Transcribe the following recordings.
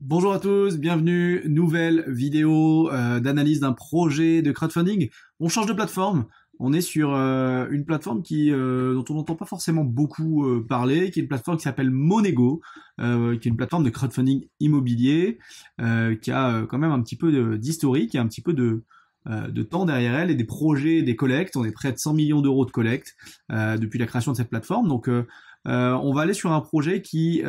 Bonjour à tous, bienvenue, nouvelle vidéo d'analyse d'un projet de crowdfunding. On change de plateforme, on est sur une plateforme dont on n'entend pas forcément beaucoup parler, qui est une plateforme qui s'appelle Monego, qui est une plateforme de crowdfunding immobilier, qui a quand même un petit peu d'historique et un petit peu de temps derrière elle et des projets, des collectes. On est près de 100 millions d'euros de collectes depuis la création de cette plateforme. Donc on va aller sur un projet qui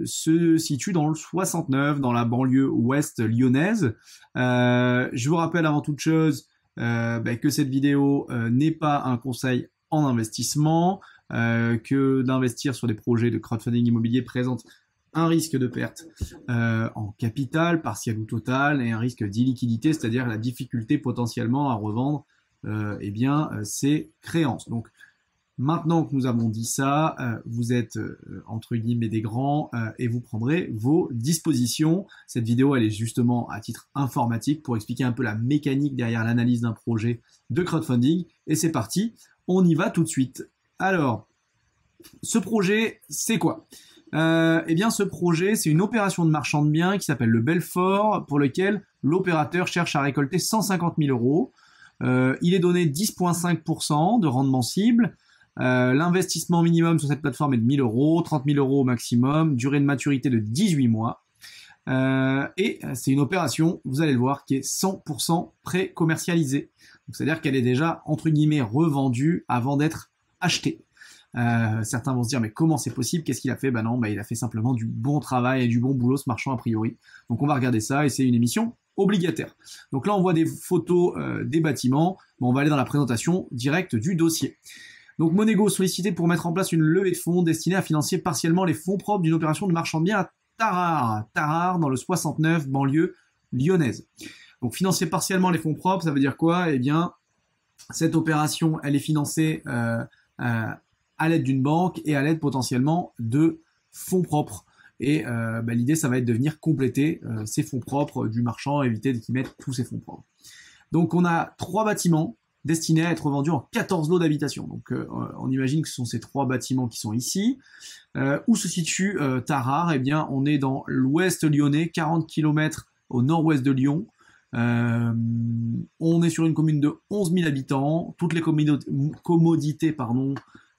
se situe dans le 69, dans la banlieue ouest lyonnaise. Je vous rappelle avant toute chose que cette vidéo n'est pas un conseil en investissement, que d'investir sur des projets de crowdfunding immobilier présente un risque de perte en capital, partiel ou total, et un risque d'illiquidité, c'est-à-dire la difficulté potentiellement à revendre ses créances. Donc, maintenant que nous avons dit ça, vous êtes entre guillemets des grands et vous prendrez vos dispositions. Cette vidéo, elle est justement à titre informatique pour expliquer un peu la mécanique derrière l'analyse d'un projet de crowdfunding. Et c'est parti, on y va tout de suite. Alors, ce projet, c'est quoi ? Ce projet, c'est une opération de marchand de biens qui s'appelle le Belfort, pour lequel l'opérateur cherche à récolter 150 000 euros. Il est donné 10,5% de rendement cible. L'investissement minimum sur cette plateforme est de 1 000 euros, 30 000 euros au maximum, durée de maturité de 18 mois. C'est une opération, vous allez le voir, qui est 100% pré-commercialisée. C'est-à-dire qu'elle est déjà, entre guillemets, revendue avant d'être achetée. Certains vont se dire, mais comment c'est possible? Qu'est-ce qu'il a fait? Non, il a fait simplement du bon travail et du bon boulot, ce marchand, a priori. Donc on va regarder ça, et c'est une émission obligataire. Donc là, on voit des photos des bâtiments. On va aller dans la présentation directe du dossier. Donc Monego sollicité pour mettre en place une levée de fonds destinée à financer partiellement les fonds propres d'une opération de marchand de biens à Tarare dans le 69, banlieue lyonnaise. Donc financer partiellement les fonds propres, ça veut dire quoi? Cette opération, elle est financée à l'aide d'une banque et à l'aide potentiellement de fonds propres. Et l'idée, ça va être de venir compléter ces fonds propres du marchand, éviter qu'ils mettent tous ces fonds propres. Donc on a 3 bâtiments destinés à être vendus en 14 lots d'habitation. Donc on imagine que ce sont ces 3 bâtiments qui sont ici. Où se situe Tarare? On est dans l'ouest lyonnais, 40 km au nord-ouest de Lyon. On est sur une commune de 11 000 habitants, toutes les commodités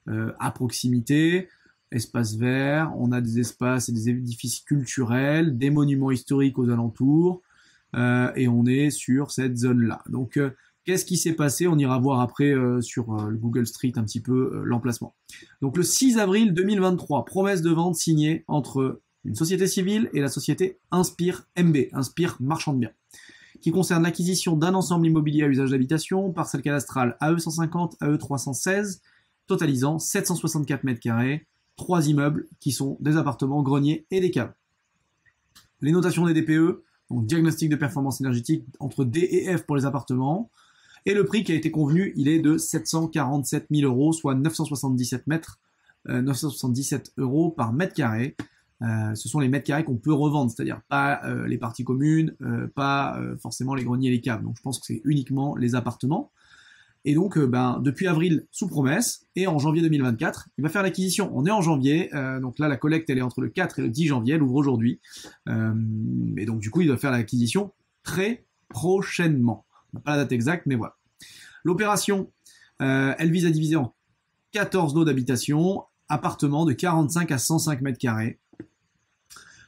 à proximité, espaces verts, on a des espaces et des édifices culturels, des monuments historiques aux alentours, et on est sur cette zone-là. Donc, qu'est-ce qui s'est passé? On ira voir après sur le Google Street un petit peu l'emplacement. Donc, le 6 avril 2023, promesse de vente signée entre une société civile et la société Inspire MB, Inspire Marchand de Biens, qui concerne l'acquisition d'un ensemble immobilier à usage d'habitation, parcelle cadastrale AE 150, AE 316, totalisant 764 mètres carrés, 3 immeubles qui sont des appartements, greniers et des caves. Les notations des DPE, donc diagnostic de performance énergétique entre D et F pour les appartements, et le prix qui a été convenu, il est de 747 000 euros, soit 977 euros par mètre carré. Ce sont les mètres carrés qu'on peut revendre, c'est-à-dire pas les parties communes, pas forcément les greniers et les caves. Donc je pense que c'est uniquement les appartements. Et donc, depuis avril, sous promesse, et en janvier 2024, il va faire l'acquisition. On est en janvier, donc là, la collecte, elle est entre le 4 et le 10 janvier, elle ouvre aujourd'hui. Et donc, du coup, il va faire l'acquisition très prochainement. On n'a pas la date exacte, mais voilà. L'opération, elle vise à diviser en 14 lots d'habitation, appartements de 45 à 105 mètres carrés,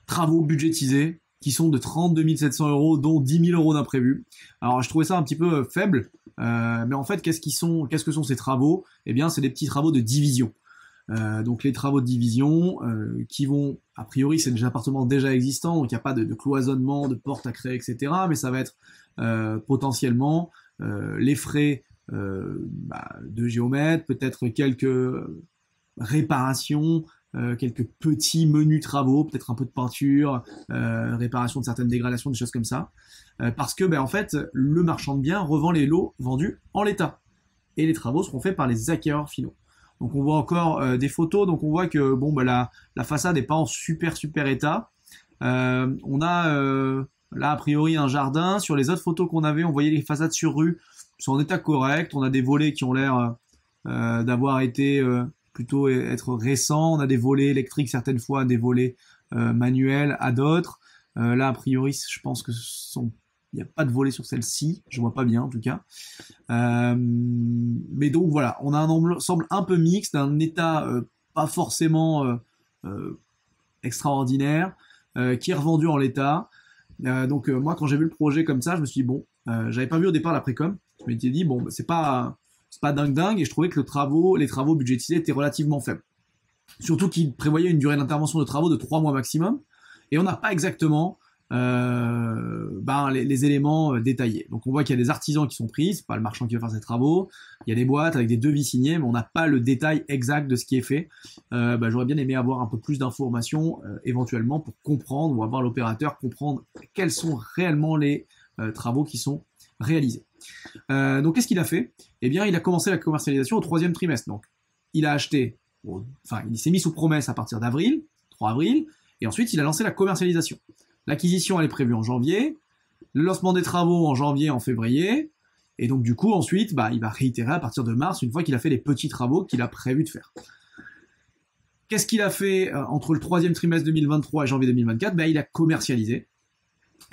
travaux budgétisés, qui sont de 32 700 euros, dont 10 000 euros d'imprévu. Alors, je trouvais ça un petit peu faible, mais en fait, qu'est-ce que sont ces travaux? C'est des petits travaux de division. Donc, les travaux de division qui vont, a priori, c'est des appartements déjà existants, donc il n'y a pas de cloisonnement, de portes à créer, etc. Mais ça va être potentiellement les frais de géomètre, peut-être quelques réparations, quelques petits menus travaux, peut-être un peu de peinture, réparation de certaines dégradations, des choses comme ça. Parce que en fait, le marchand de biens revend les lots vendus en l'état. Et les travaux seront faits par les acquéreurs finaux. Donc on voit encore des photos, donc on voit que la façade n'est pas en super état. On a là a priori un jardin. Sur les autres photos qu'on avait, on voyait les façades sur rue sont en état correct. On a des volets qui ont l'air d'avoir été plutôt être récents. On a des volets électriques certaines fois, des volets manuels à d'autres. Là, a priori, je pense que il n'y a pas de volet sur celle-ci, je vois pas bien en tout cas. Mais donc voilà, on a un ensemble un peu mixte, un état pas forcément extraordinaire, qui est revendu en l'état. Donc moi, quand j'ai vu le projet comme ça, je me suis dit bon, j'avais pas vu au départ la précom, je m'étais dit bon, bah, c'est pas dingue, et je trouvais que les travaux budgétisés étaient relativement faibles. Surtout qu'ils prévoyaient une durée d'intervention de travaux de 3 mois maximum, et on n'a pas exactement les éléments détaillés. Donc on voit qu'il y a des artisans qui sont pris, c'est pas le marchand qui va faire ses travaux, il y a des boîtes avec des devis signés, mais on n'a pas le détail exact de ce qui est fait. J'aurais bien aimé avoir un peu plus d'informations éventuellement pour comprendre, ou avoir l'opérateur comprendre quels sont réellement les travaux qui sont réalisés. Donc qu'est-ce qu'il a fait? Eh bien, il a commencé la commercialisation au 3e trimestre. Donc il a acheté, il s'est mis sous promesse à partir d'avril, 3 avril, et ensuite il a lancé la commercialisation. L'acquisition, elle est prévue en janvier, le lancement des travaux en janvier, en février, et donc du coup, ensuite, il va réitérer à partir de mars, une fois qu'il a fait les petits travaux qu'il a prévu de faire. Qu'est-ce qu'il a fait entre le 3e trimestre 2023 et janvier 2024? Il a commercialisé.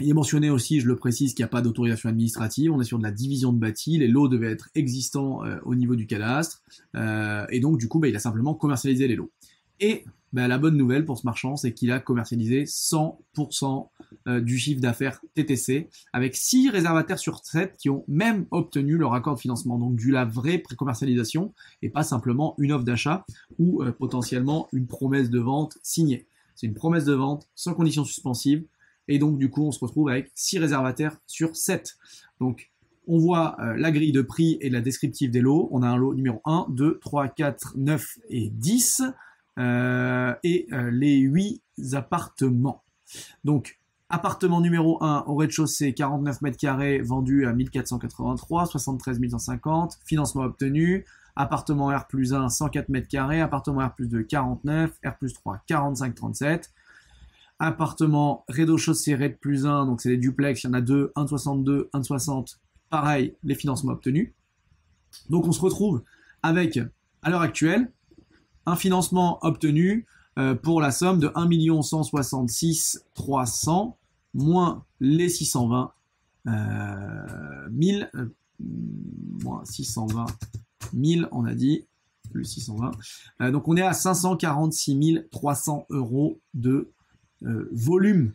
Il est mentionné aussi, je le précise, qu'il n'y a pas d'autorisation administrative, on est sur de la division de bâti, les lots devaient être existants au niveau du cadastre, et donc du coup, il a simplement commercialisé les lots. Et la bonne nouvelle pour ce marchand, c'est qu'il a commercialisé 100% du chiffre d'affaires TTC, avec 6 réservataires sur 7 qui ont même obtenu leur accord de financement, donc de la vraie pré-commercialisation, et pas simplement une offre d'achat ou potentiellement une promesse de vente signée. C'est une promesse de vente sans condition suspensive, et donc du coup on se retrouve avec 6 réservataires sur 7. Donc on voit la grille de prix et la descriptive des lots. On a un lot numéro 1, 2, 3, 4, 9 et 10. Les 8 appartements. Donc, appartement numéro 1 au rez-de-chaussée, 49 mètres carrés, vendu à 1483, 73 150, financement obtenu. Appartement R+1, 104 mètres carrés, appartement R+2, 49, R+3, 45, 37. Appartement rez-de-chaussée, rez-de+1, donc c'est des duplex, il y en a 2, 1,62, 1,60, pareil, les financements obtenus. Donc on se retrouve avec, à l'heure actuelle, un financement obtenu pour la somme de 1 166 300 moins les 620 000, moins 620 000, on a dit, plus 620. Donc on est à 546 300 euros de volume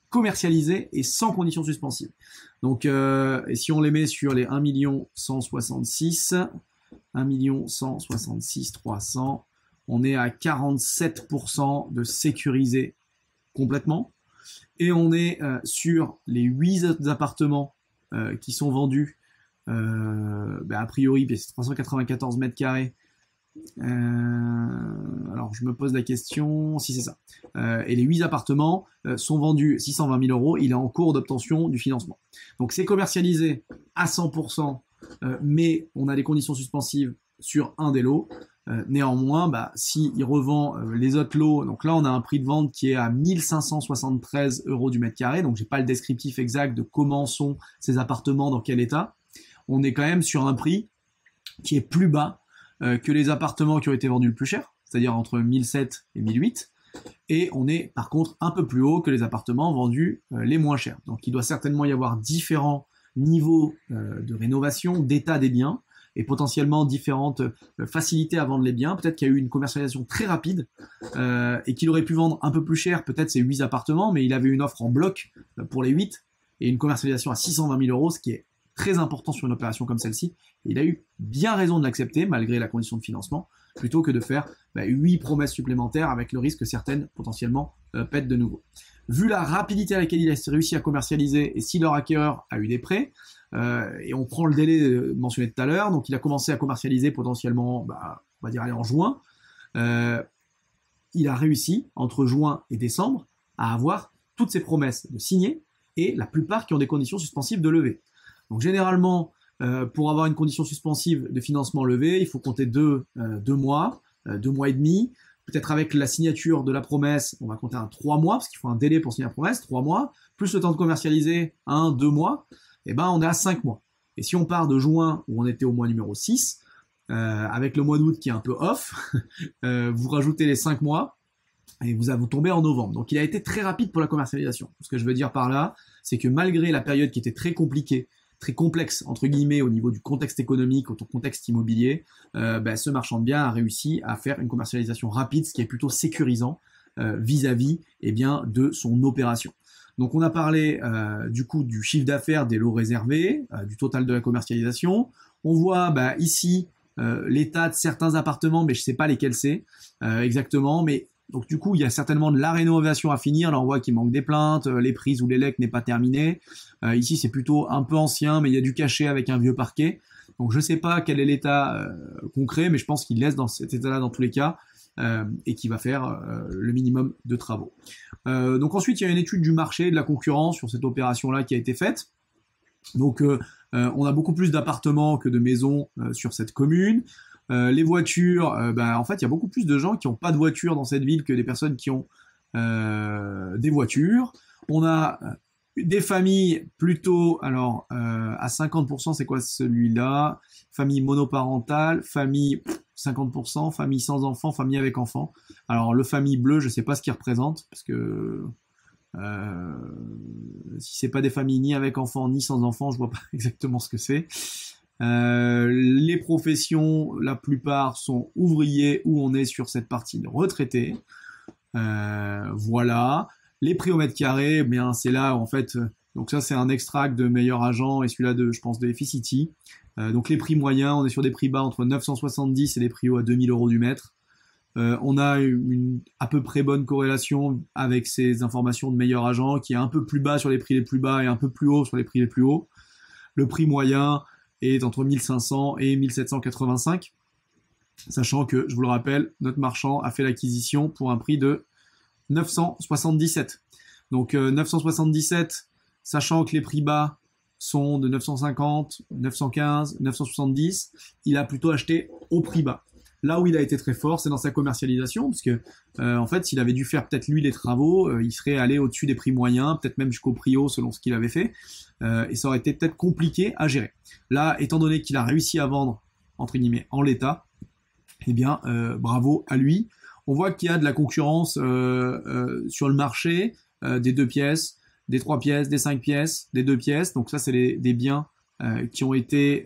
commercialisé et sans condition suspensive. Donc et si on les met sur les 1 166 300, on est à 47% de sécurisé complètement. Et on est sur les 8 appartements qui sont vendus, a priori, c'est 394 mètres carrés. Alors je me pose la question, si c'est ça. Et les 8 appartements sont vendus 620 000 euros, il est en cours d'obtention du financement. Donc c'est commercialisé à 100%, mais on a des conditions suspensives sur un des lots. Néanmoins, s'il revend les autres lots, donc là on a un prix de vente qui est à 1573 euros du mètre carré, donc j'ai pas le descriptif exact de comment sont ces appartements, dans quel état. On est quand même sur un prix qui est plus bas que les appartements qui ont été vendus le plus cher, c'est-à-dire entre 1007 et 1008, et on est par contre un peu plus haut que les appartements vendus les moins chers. Donc il doit certainement y avoir différents niveaux de rénovation, d'état des biens, et potentiellement différentes facilités à vendre les biens. Peut-être qu'il y a eu une commercialisation très rapide et qu'il aurait pu vendre un peu plus cher, peut-être ces 8 appartements, mais il avait une offre en bloc pour les 8 et une commercialisation à 620 000 euros, ce qui est très important sur une opération comme celle-ci. Il a eu bien raison de l'accepter, malgré la condition de financement, plutôt que de faire 8 promesses supplémentaires avec le risque que certaines, potentiellement, pètent de nouveau. Vu la rapidité à laquelle il a réussi à commercialiser, et si leur acquéreur a eu des prêts, et on prend le délai mentionné tout à l'heure, donc il a commencé à commercialiser potentiellement, on va dire aller en juin, il a réussi, entre juin et décembre, à avoir toutes ses promesses de signer, et la plupart qui ont des conditions suspensives de levée. Donc généralement, pour avoir une condition suspensive de financement levée, il faut compter 2 mois, 2 mois et demi. Peut-être avec la signature de la promesse, on va compter 3 mois, parce qu'il faut un délai pour signer la promesse, 3 mois, plus le temps de commercialiser, 2 mois, et on est à 5 mois. Et si on part de juin, où on était au mois numéro 6, avec le mois d'août qui est un peu off, vous rajoutez les 5 mois, et vous tombez en novembre. Donc il a été très rapide pour la commercialisation. Ce que je veux dire par là, c'est que malgré la période qui était très compliquée, très complexe, entre guillemets, au niveau du contexte économique, au contexte immobilier, ce marchand de biens a réussi à faire une commercialisation rapide, ce qui est plutôt sécurisant vis-à-vis de son opération. Donc on a parlé du coup du chiffre d'affaires des lots réservés, du total de la commercialisation. On voit ici l'état de certains appartements, mais je ne sais pas lesquels c'est exactement, mais donc du coup, il y a certainement de la rénovation à finir. Là, on voit qu'il manque des plaintes, les prises ou l'élec n'est pas terminé. Ici, c'est plutôt un peu ancien, mais il y a du cachet avec un vieux parquet. Donc je ne sais pas quel est l'état concret, mais je pense qu'il laisse dans cet état-là dans tous les cas et qu'il va faire le minimum de travaux. Donc ensuite, il y a une étude du marché, de la concurrence sur cette opération-là qui a été faite. Donc on a beaucoup plus d'appartements que de maisons sur cette commune. Les voitures, en fait, il y a beaucoup plus de gens qui n'ont pas de voiture dans cette ville que des personnes qui ont des voitures. On a des familles plutôt, alors à 50%, c'est quoi celui-là? Famille monoparentale, famille 50%, famille sans enfants, famille avec enfants. Alors le famille bleu, je ne sais pas ce qu'il représente, parce que si c'est pas des familles ni avec enfants ni sans enfants, je vois pas exactement ce que c'est. Les professions, la plupart sont ouvriers où on est sur cette partie de retraités. Voilà. Les prix au mètre carré, c'est là en fait. Donc ça c'est un extract de meilleur agent et celui-là de, je pense, de Efficity. Donc les prix moyens, on est sur des prix bas entre 970 et des prix hauts à 2000 euros du mètre. On a une à peu près bonne corrélation avec ces informations de meilleur agent qui est un peu plus bas sur les prix les plus bas et un peu plus haut sur les prix les plus hauts. Le prix moyen est entre 1500 et 1785, sachant que, je vous le rappelle, notre marchand a fait l'acquisition pour un prix de 977. Donc 977, sachant que les prix bas sont de 950, 915, 970, il a plutôt acheté au prix bas. Là où il a été très fort, c'est dans sa commercialisation, parce que en fait, s'il avait dû faire peut-être lui les travaux, il serait allé au-dessus des prix moyens, peut-être même jusqu'au prix haut selon ce qu'il avait fait, et ça aurait été peut-être compliqué à gérer. Là, étant donné qu'il a réussi à vendre entre guillemets en l'état, bravo à lui. On voit qu'il y a de la concurrence sur le marché des 2 pièces, des 3 pièces, des 5 pièces, des 2 pièces. Donc ça, c'est des biens qui ont été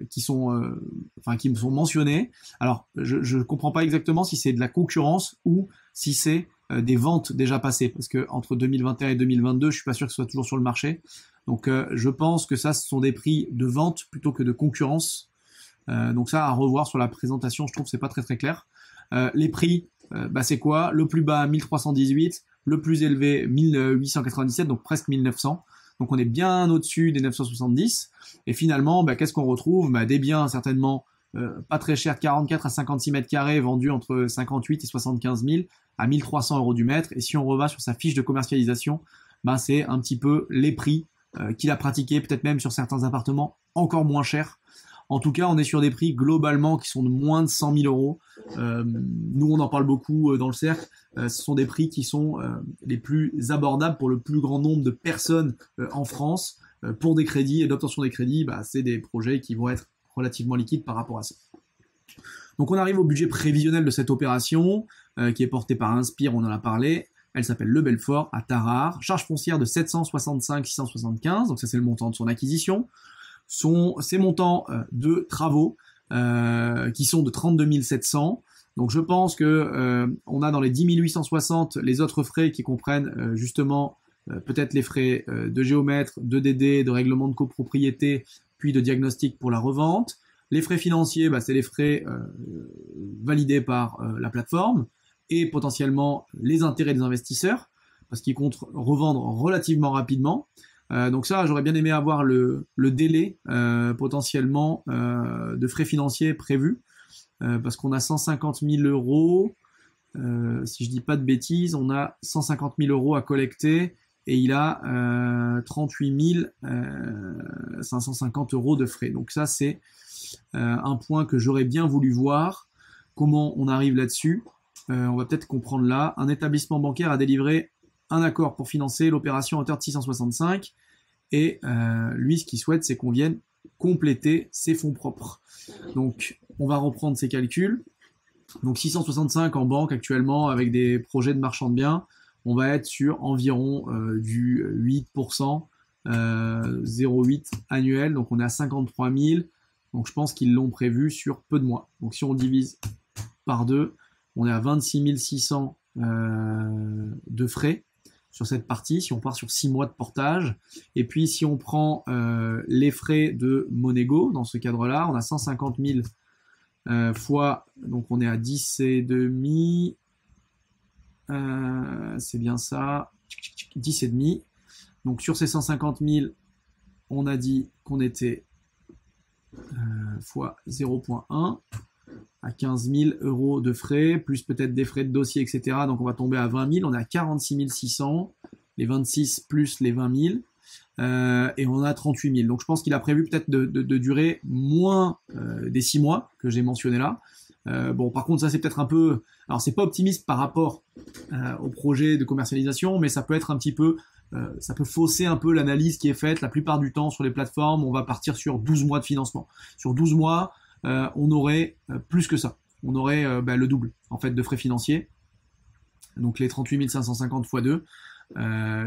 qui me sont mentionnés. Alors je comprends pas exactement si c'est de la concurrence ou si c'est des ventes déjà passées, parce que entre 2021 et 2022, je suis pas sûr que ce soit toujours sur le marché. Donc je pense que ça, ce sont des prix de vente plutôt que de concurrence. Donc ça, à revoir sur la présentation, je trouve que c'est pas très très clair. Les prix, c'est quoi? Le plus bas 1318, le plus élevé 1897, donc presque 1900. Donc on est bien au-dessus des 970. Et finalement, qu'est-ce qu'on retrouve? Des biens certainement pas très chers, 44 à 56 mètres carrés, vendus entre 58 et 75 000 à 1300 euros du mètre. Et si on reva sur sa fiche de commercialisation, c'est un petit peu les prix qu'il a pratiqués, peut-être même sur certains appartements encore moins chers. En tout cas, on est sur des prix globalement qui sont de moins de 100 000 euros. Nous, on en parle beaucoup dans le cercle. Ce sont des prix qui sont les plus abordables pour le plus grand nombre de personnes en France. Pour des crédits et d'obtention des crédits, c'est des projets qui vont être relativement liquides par rapport à ça. Donc on arrive au budget prévisionnel de cette opération qui est porté par Inspire, on en a parlé. Elle s'appelle Le Belfort à Tarare. Charge foncière de 765 675, donc ça c'est le montant de son acquisition. Ces montants de travaux qui sont de 32 700. Donc je pense que on a dans les 10 860 les autres frais qui comprennent justement peut-être les frais de géomètre, de DD, de règlement de copropriété, puis de diagnostic pour la revente. Les frais financiers, c'est les frais validés par la plateforme et potentiellement les intérêts des investisseurs parce qu'ils comptent revendre relativement rapidement. Donc ça, j'aurais bien aimé avoir le délai potentiellement de frais financiers prévus parce qu'on a 150 000 euros. Si je dis pas de bêtises, on a 150 000 euros à collecter et il a 38 550 euros de frais. Donc ça, c'est un point que j'aurais bien voulu voir. Comment on arrive là-dessus? On va peut-être comprendre là. Un établissement bancaire a délivré un accord pour financer l'opération à hauteur de 665 et lui, ce qu'il souhaite, c'est qu'on vienne compléter ses fonds propres. Donc, on va reprendre ces calculs. Donc 665 en banque actuellement avec des projets de marchand de biens, on va être sur environ du 8%, 0,8 annuel, donc on est à 53 000. Donc je pense qu'ils l'ont prévu sur peu de mois. Donc si on divise par 2, on est à 26 600 de frais sur cette partie, si on part sur 6 mois de portage. Et puis si on prend les frais de Monego, dans ce cadre-là, on a 150 000 fois, donc on est à 10 et demi, c'est bien ça, 10 et demi. Donc sur ces 150 000, on a dit qu'on était fois 0,1 à 15 000 euros de frais, plus peut-être des frais de dossier, etc. Donc on va tomber à 20 000, on est à 46 600, les 26 plus les 20 000. Et on a 38 000. Donc je pense qu'il a prévu peut-être de durer moins des 6 mois que j'ai mentionné là. Bon, par contre, ça c'est peut-être un peu... Alors c'est pas optimiste par rapport au projet de commercialisation, mais ça peut être un petit peu... ça peut fausser un peu l'analyse qui est faite. La plupart du temps sur les plateformes, on va partir sur 12 mois de financement. Sur 12 mois, on aurait plus que ça. On aurait le double en fait de frais financiers. Donc les 38 550 x 2.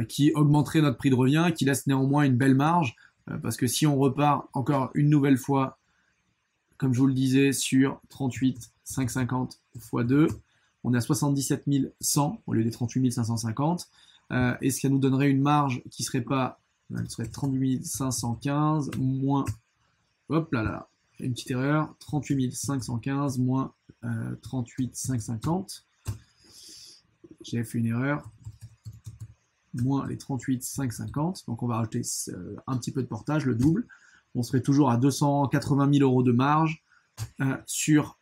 Qui augmenterait notre prix de revient, qui laisse néanmoins une belle marge, parce que si on repart encore une nouvelle fois, comme je vous le disais, sur 38 550 x 2, on est à 77 100 au lieu des 38 550, et ce qui nous donnerait une marge qui serait pas, elle serait 38 515 moins, hop là là, une petite erreur, 38 515 moins 38 550, j'ai fait une erreur, moins les 38 550, donc on va rajouter un petit peu de portage, le double, on serait toujours à 280 000 euros de marge sur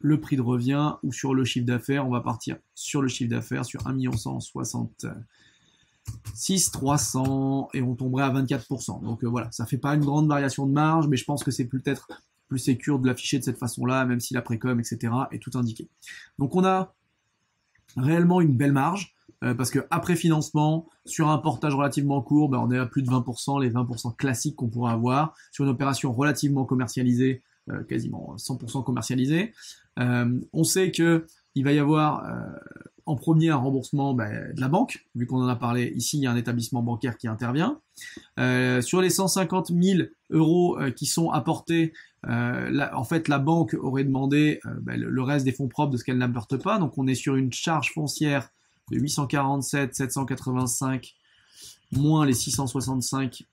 le prix de revient ou sur le chiffre d'affaires. On va partir sur le chiffre d'affaires sur 1 166 300 et on tomberait à 24%. Donc voilà, ça fait pas une grande variation de marge, mais je pense que c'est peut-être plus sécure de l'afficher de cette façon-là, même si la précom, etc. est tout indiqué. Donc on a réellement une belle marge. Parce que après financement, sur un portage relativement court, on est à plus de 20%, les 20% classiques qu'on pourrait avoir. Sur une opération relativement commercialisée, quasiment 100% commercialisée, on sait que il va y avoir en premier un remboursement de la banque, vu qu'on en a parlé ici, il y a un établissement bancaire qui intervient. Sur les 150 000 euros qui sont apportés, en fait la banque aurait demandé le reste des fonds propres de ce qu'elle n'apporte pas, donc on est sur une charge foncière de 847 785 moins les 665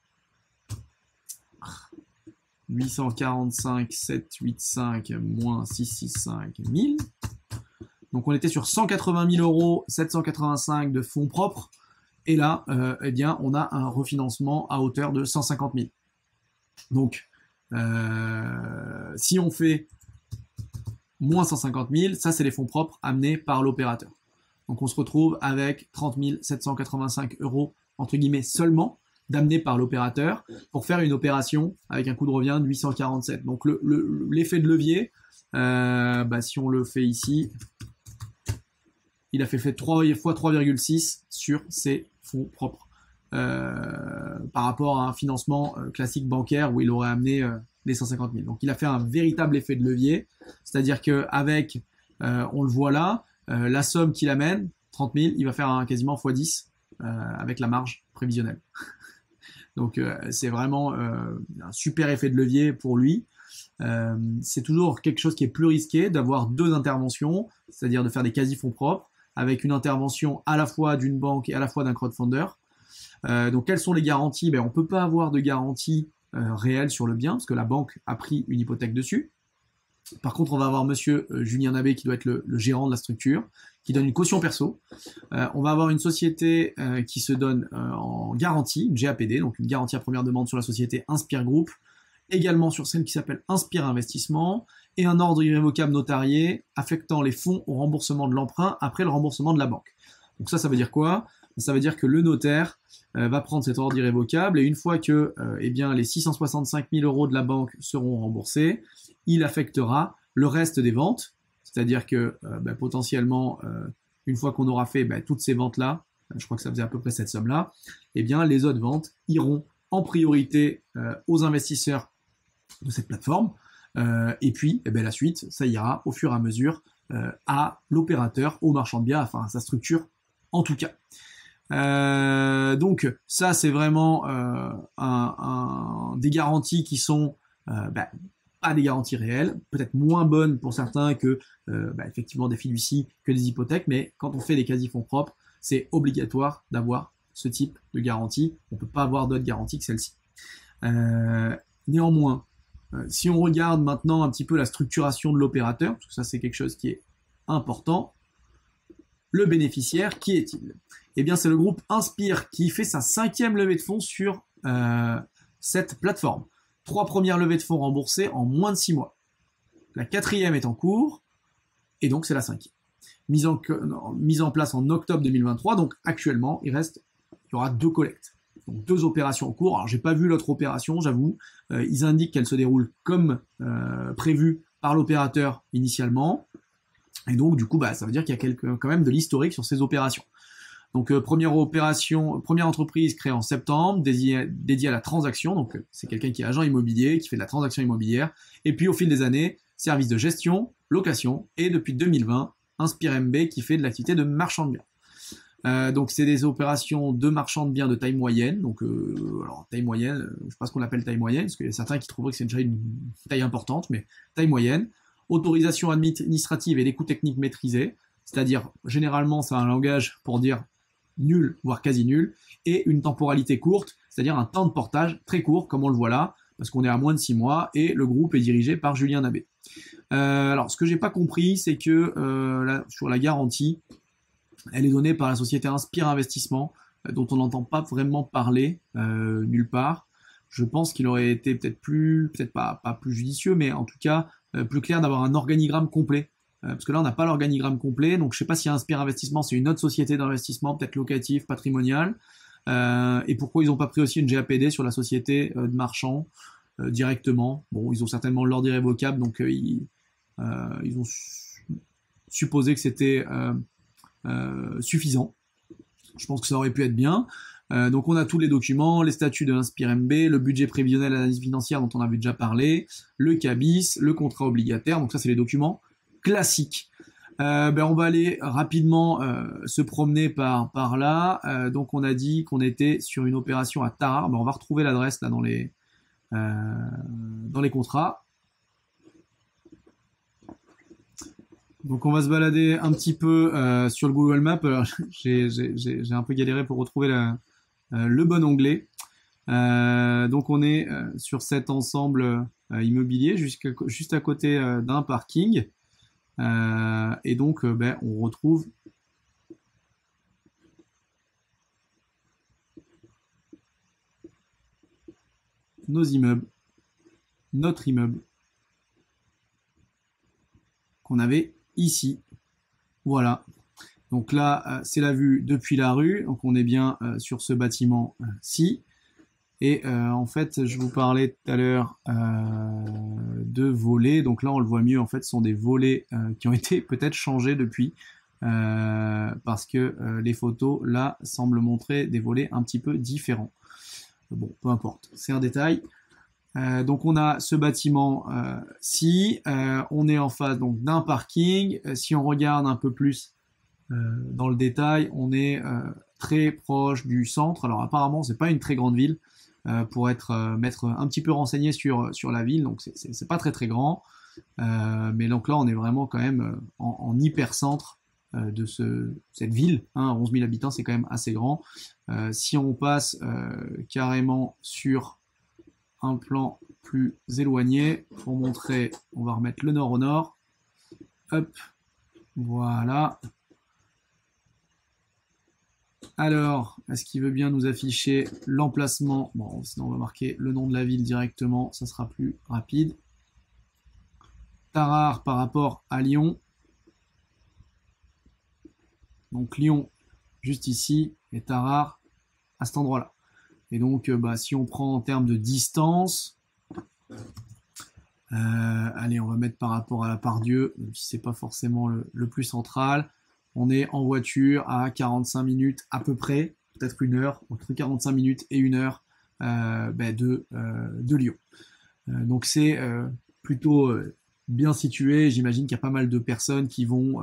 845 785 moins 665 1000. Donc on était sur 180 000 euros 785 de fonds propres et là eh bien on a un refinancement à hauteur de 150 000. Donc si on fait moins 150 000, ça c'est les fonds propres amenés par l'opérateur. Donc on se retrouve avec 30 785 euros, entre guillemets, seulement, d'amener par l'opérateur pour faire une opération avec un coût de revient de 847. Donc l'effet de levier, si on le fait ici, il a fait 3 fois 3,6 sur ses fonds propres par rapport à un financement classique bancaire où il aurait amené les 150 000. Donc il a fait un véritable effet de levier, c'est-à-dire qu'avec, on le voit là, la somme qu'il amène, 30 000, il va faire quasiment x10 avec la marge prévisionnelle. Donc c'est vraiment un super effet de levier pour lui. C'est toujours quelque chose qui est plus risqué d'avoir deux interventions, c'est-à-dire de faire des quasi-fonds propres, avec une intervention à la fois d'une banque et à la fois d'un crowdfunder. Donc quelles sont les garanties ? On ne peut pas avoir de garantie réelle sur le bien, parce que la banque a pris une hypothèque dessus. Par contre, on va avoir monsieur Julien Nabé qui doit être le gérant de la structure, qui donne une caution perso. On va avoir une société qui se donne en garantie, une GAPD, donc une garantie à première demande sur la société Inspire Group, également sur celle qui s'appelle Inspire Investissement, et un ordre irrévocable notarié affectant les fonds au remboursement de l'emprunt après le remboursement de la banque. Donc ça veut dire quoi ? Ça veut dire que le notaire va prendre cet ordre irrévocable et une fois que les 665 000 euros de la banque seront remboursés, il affectera le reste des ventes, c'est-à-dire que potentiellement, une fois qu'on aura fait toutes ces ventes-là, je crois que ça faisait à peu près cette somme-là, les autres ventes iront en priorité aux investisseurs de cette plateforme, Et puis, eh ben, la suite, ça ira au fur et à mesure à l'opérateur, au marchand de biens, enfin à sa structure en tout cas. Donc ça c'est vraiment des garanties qui sont pas des garanties réelles, peut-être moins bonnes pour certains que effectivement des fiducies, que des hypothèques, mais quand on fait des quasi-fonds propres, c'est obligatoire d'avoir ce type de garantie. On ne peut pas avoir d'autres garanties que celle-ci. Néanmoins, si on regarde maintenant un petit peu la structuration de l'opérateur, parce que ça c'est quelque chose qui est important, le bénéficiaire, qui est-il? Eh bien, c'est le groupe Inspire qui fait sa 5e levée de fonds sur cette plateforme. 3 premières levées de fonds remboursées en moins de 6 mois. La 4e est en cours, et donc c'est la 5e. Mise en place en octobre 2023, donc actuellement, il y aura 2 collectes. Donc 2 opérations en cours. Alors, j'ai pas vu l'autre opération, j'avoue. Ils indiquent qu'elle se déroule comme prévu par l'opérateur initialement. Et donc, du coup, ça veut dire qu'il y a quand même de l'historique sur ces opérations. Donc, première entreprise créée en septembre, dédiée à la transaction. Donc, c'est quelqu'un qui est agent immobilier, qui fait de la transaction immobilière. Et puis, au fil des années, service de gestion, location, et depuis 2020, Inspire MB qui fait de l'activité de marchand de biens. Donc, c'est des opérations de marchand de biens de taille moyenne. Donc, alors, taille moyenne, je sais pas ce qu'on appelle taille moyenne, parce qu'il y a certains qui trouveraient que c'est déjà une taille importante, mais taille moyenne. Autorisation administrative et les coûts techniques maîtrisés, c'est-à-dire généralement c'est un langage pour dire nul, voire quasi nul, et une temporalité courte, c'est-à-dire un temps de portage très court, comme on le voit là, parce qu'on est à moins de 6 mois, et le groupe est dirigé par Julien Nabet. Alors, ce que j'ai pas compris, c'est que sur la garantie, elle est donnée par la société Inspire Investissement, dont on n'entend pas vraiment parler nulle part. Je pense qu'il aurait été peut-être pas plus judicieux, mais en tout cas plus clair d'avoir un organigramme complet. Parce que là, on n'a pas l'organigramme complet, donc je sais pas si Inspire Investissement, c'est une autre société d'investissement, peut-être locatif, patrimonial, et pourquoi ils n'ont pas pris aussi une GAPD sur la société de marchand directement. Bon, ils ont certainement l'ordre irrévocable, donc ils ont supposé que c'était suffisant. Je pense que ça aurait pu être bien. Donc on a tous les documents, les statuts de l'Inspire MB, le budget prévisionnel, l'analyse financière dont on avait déjà parlé, le CABIS, le contrat obligataire, donc ça c'est les documents classiques. On va aller rapidement se promener par là. Donc on a dit qu'on était sur une opération à Tarare. On va retrouver l'adresse là dans les contrats. Donc on va se balader un petit peu sur le Google Maps. Alors, j'ai un peu galéré pour retrouver le bon onglet. Donc on est sur cet ensemble immobilier juste à côté d'un parking. Et donc on retrouve nos immeubles, notre immeuble qu'on avait ici. Voilà. Donc là, c'est la vue depuis la rue. Donc on est bien sur ce bâtiment-ci. Et en fait, je vous parlais tout à l'heure de volets. Donc là, on le voit mieux. En fait, ce sont des volets qui ont été peut-être changés depuis. Parce que les photos, là, semblent montrer des volets un petit peu différents. Bon, peu importe. C'est un détail. Donc on a ce bâtiment-ci. On est en face donc d'un parking. Si on regarde un peu plus dans le détail, on est très proche du centre. Alors apparemment, c'est pas une très grande ville. Pour m'être un petit peu renseigné sur la ville, donc c'est pas très grand, mais donc là on est vraiment quand même en hypercentre de cette ville, 11 000 habitants, c'est quand même assez grand. Si on passe carrément sur un plan plus éloigné pour montrer, on va remettre le nord au nord, hop, voilà. Alors, est-ce qu'il veut bien nous afficher l'emplacement? Bon, sinon on va marquer le nom de la ville directement, ça sera plus rapide. Tarare par rapport à Lyon. Donc Lyon, juste ici, et Tarare à cet endroit-là. Et donc, si on prend en termes de distance, allez, on va mettre par rapport à la Pardieu, même si c'est pas forcément le plus central. On est en voiture à 45 minutes à peu près, peut-être 1 heure, entre 45 minutes et 1 heure de Lyon. Donc c'est plutôt bien situé. J'imagine qu'il y a pas mal de personnes qui vont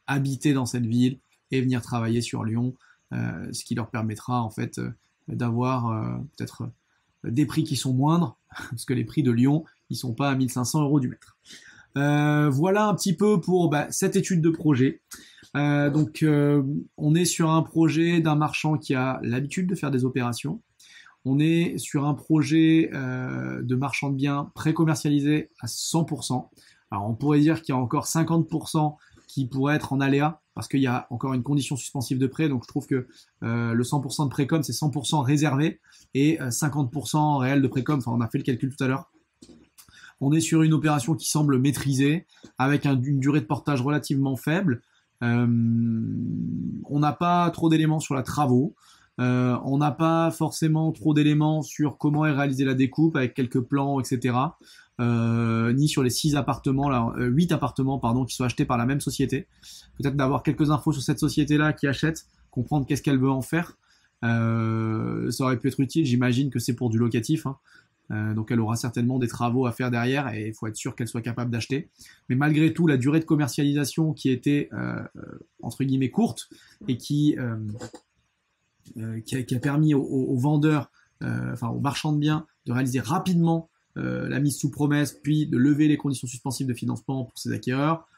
habiter dans cette ville et venir travailler sur Lyon, ce qui leur permettra en fait d'avoir peut-être des prix qui sont moindres, parce que les prix de Lyon, ils sont pas à 1500 € du mètre. Voilà un petit peu pour cette étude de projet. Donc on est sur un projet d'un marchand qui a l'habitude de faire des opérations. On est sur un projet de marchand de biens pré-commercialisé à 100%. Alors on pourrait dire qu'il y a encore 50% qui pourrait être en aléa, parce qu'il y a encore une condition suspensive de prêt. Donc je trouve que le 100% de précom, c'est 100% réservé et 50% réel de précom. Enfin, on a fait le calcul tout à l'heure. On est sur une opération qui semble maîtrisée, avec une durée de portage relativement faible. On n'a pas trop d'éléments sur la travaux. On n'a pas forcément trop d'éléments sur comment est réalisée la découpe, avec quelques plans, etc. Ni sur les 8 appartements pardon, qui sont achetés par la même société. Peut-être d'avoir quelques infos sur cette société-là qui achète, comprendre qu'est-ce qu'elle veut en faire. Ça aurait pu être utile, j'imagine que c'est pour du locatif, hein. Donc elle aura certainement des travaux à faire derrière et il faut être sûr qu'elle soit capable d'acheter. Mais malgré tout, la durée de commercialisation qui était entre guillemets courte et qui a permis aux vendeurs, aux marchands de biens, de réaliser rapidement la mise sous promesse, puis de lever les conditions suspensives de financement pour ces acquéreurs,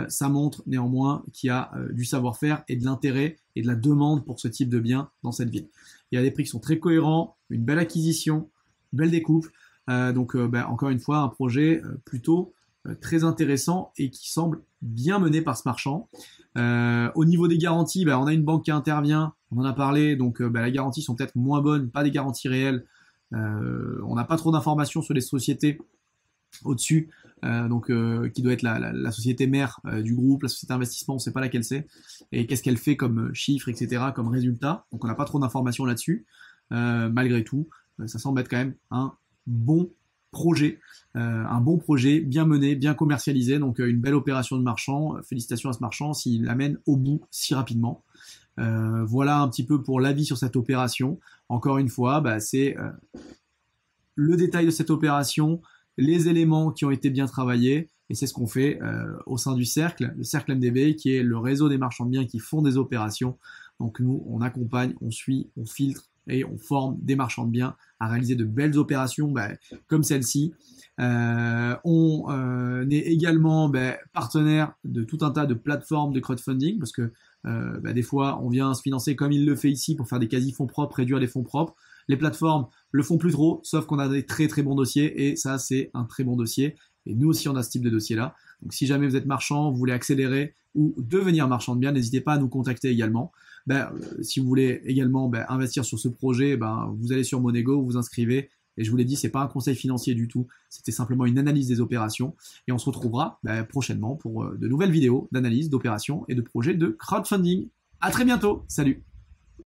ça montre néanmoins qu'il y a du savoir-faire et de l'intérêt et de la demande pour ce type de biens dans cette ville. Il y a des prix qui sont très cohérents, une belle acquisition, une belle découpe, donc encore une fois un projet plutôt très intéressant et qui semble bien mené par ce marchand. Au niveau des garanties, on a une banque qui intervient, on en a parlé, donc les garanties sont peut-être moins bonnes, pas des garanties réelles. On n'a pas trop d'informations sur les sociétés au-dessus, qui doit être la société mère du groupe, la société d'investissement, on ne sait pas laquelle c'est, et qu'est-ce qu'elle fait comme chiffres, etc., comme résultat. Donc on n'a pas trop d'informations là-dessus. Malgré tout, ça semble être quand même un bon projet bien mené, bien commercialisé, donc une belle opération de marchand. Félicitations à ce marchand s'il l'amène au bout si rapidement. Voilà un petit peu pour l'avis sur cette opération. Encore une fois, c'est le détail de cette opération, les éléments qui ont été bien travaillés, et c'est ce qu'on fait au sein du cercle, le cercle MDB, qui est le réseau des marchands de biens qui font des opérations. Donc nous, on accompagne, on suit, on filtre et on forme des marchands de biens à réaliser de belles opérations comme celle-ci. On est également partenaire de tout un tas de plateformes de crowdfunding, parce que des fois on vient se financer comme il le fait ici pour faire des quasi-fonds propres, réduire les fonds propres. Les plateformes le font plus trop, sauf qu'on a des très très bons dossiers, et ça c'est un très bon dossier. Et nous aussi on a ce type de dossier-là. Donc si jamais vous êtes marchand, vous voulez accélérer ou devenir marchand de biens, n'hésitez pas à nous contacter également. Si vous voulez également investir sur ce projet, vous allez sur Monego, vous vous inscrivez. Et je vous l'ai dit, c'est pas un conseil financier du tout, c'était simplement une analyse des opérations. Et on se retrouvera prochainement pour de nouvelles vidéos d'analyse d'opérations et de projets de crowdfunding. À très bientôt, salut!